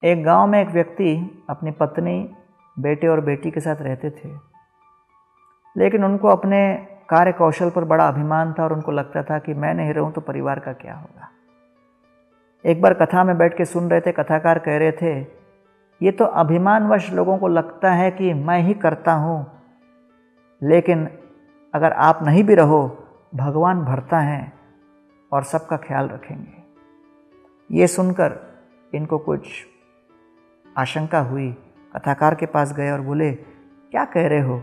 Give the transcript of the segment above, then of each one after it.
एक गांव में एक व्यक्ति अपनी पत्नी, बेटे और बेटी के साथ रहते थे, लेकिन उनको अपने कार्य कौशल पर बड़ा अभिमान था और उनको लगता था कि मैं नहीं रहूं तो परिवार का क्या होगा। एक बार कथा में बैठ के सुन रहे थे, कथाकार कह रहे थे, ये तो अभिमानवश लोगों को लगता है कि मैं ही करता हूं, लेकिन अगर आप नहीं भी रहो, भगवान भरता है और सबका ख्याल रखेंगे। ये सुनकर इनको कुछ आशंका हुई। कथाकार के पास गए और बोले, क्या कह रहे हो?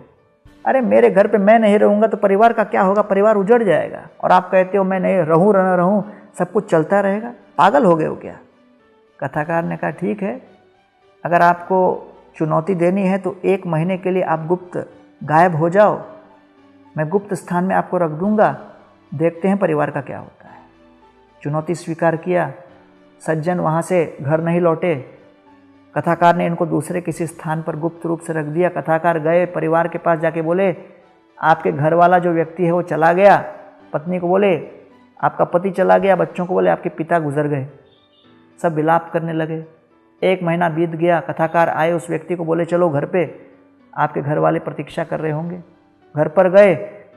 अरे मेरे घर पे मैं नहीं रहूँगा तो परिवार का क्या होगा? परिवार उजड़ जाएगा। और आप कहते हो मैं नहीं रहूँ न रहूँ, सब कुछ चलता रहेगा। पागल हो गए हो क्या? कथाकार ने कहा, ठीक है, अगर आपको चुनौती देनी है तो 1 महीने के लिए आप गुप्त गायब हो जाओ, मैं गुप्त स्थान में आपको रख दूंगा, देखते हैं परिवार का क्या होता है। चुनौती स्वीकार किया। सज्जन वहाँ से घर नहीं लौटे। कथाकार ने इनको दूसरे किसी स्थान पर गुप्त रूप से रख दिया। कथाकार गए, परिवार के पास जाके बोले, आपके घर वाला जो व्यक्ति है वो चला गया। पत्नी को बोले, आपका पति चला गया। बच्चों को बोले, आपके पिता गुजर गए। सब विलाप करने लगे। 1 महीना बीत गया। कथाकार आए, उस व्यक्ति को बोले, चलो घर पे, आपके घर वाले प्रतीक्षा कर रहे होंगे। घर पर गए,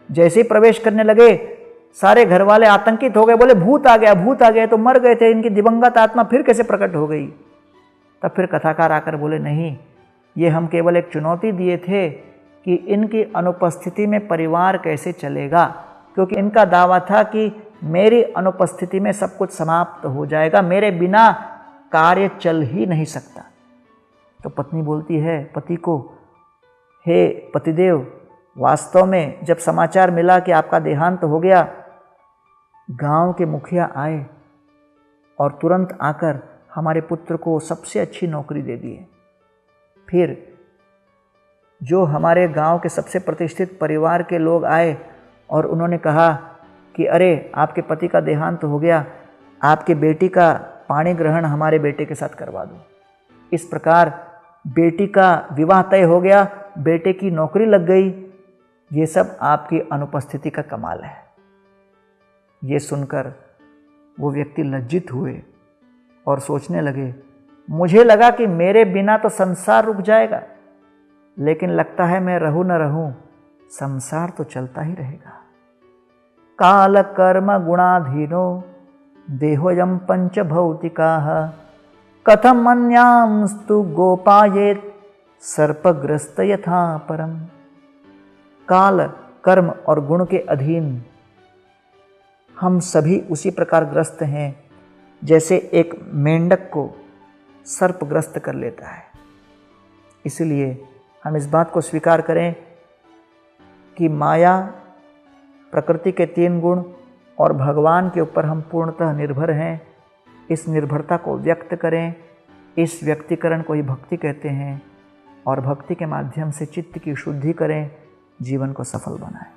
जैसे ही प्रवेश करने लगे, सारे घर वाले आतंकित हो गए। बोले, भूत आ गया, भूत आ गया। तो मर गए थे, इनकी दिवंगत आत्मा फिर कैसे प्रकट हो गई? तब फिर कथाकार आकर बोले, नहीं, ये हम केवल एक चुनौती दिए थे कि इनकी अनुपस्थिति में परिवार कैसे चलेगा, क्योंकि इनका दावा था कि मेरी अनुपस्थिति में सब कुछ समाप्त हो जाएगा, मेरे बिना कार्य चल ही नहीं सकता। तो पत्नी बोलती है पति को, हे पतिदेव, वास्तव में जब समाचार मिला कि आपका देहांत हो गया, गांव के मुखिया आए और तुरंत आकर हमारे पुत्र को सबसे अच्छी नौकरी दे दिए। फिर जो हमारे गांव के सबसे प्रतिष्ठित परिवार के लोग आए और उन्होंने कहा कि अरे, आपके पति का देहांत हो गया, आपकी बेटी का पाणी ग्रहण हमारे बेटे के साथ करवा दो। इस प्रकार बेटी का विवाह तय हो गया, बेटे की नौकरी लग गई। ये सब आपकी अनुपस्थिति का कमाल है। ये सुनकर वो व्यक्ति लज्जित हुए और सोचने लगे, मुझे लगा कि मेरे बिना तो संसार रुक जाएगा, लेकिन लगता है मैं रहूं न रहूं, संसार तो चलता ही रहेगा। काल कर्म गुणाधीनो देहोयम पंच भौतिकाः कथम मन्यांस्तु गोपायेत सर्पग्रस्त यथा परम। काल, कर्म और गुण के अधीन हम सभी उसी प्रकार ग्रस्त हैं जैसे एक मेंढक को सर्पग्रस्त कर लेता है। इसलिए हम इस बात को स्वीकार करें कि माया, प्रकृति के 3 गुण और भगवान के ऊपर हम पूर्णतः निर्भर हैं। इस निर्भरता को व्यक्त करें। इस व्यक्तिकरण को ही भक्ति कहते हैं और भक्ति के माध्यम से चित्त की शुद्धि करें, जीवन को सफल बनाएं।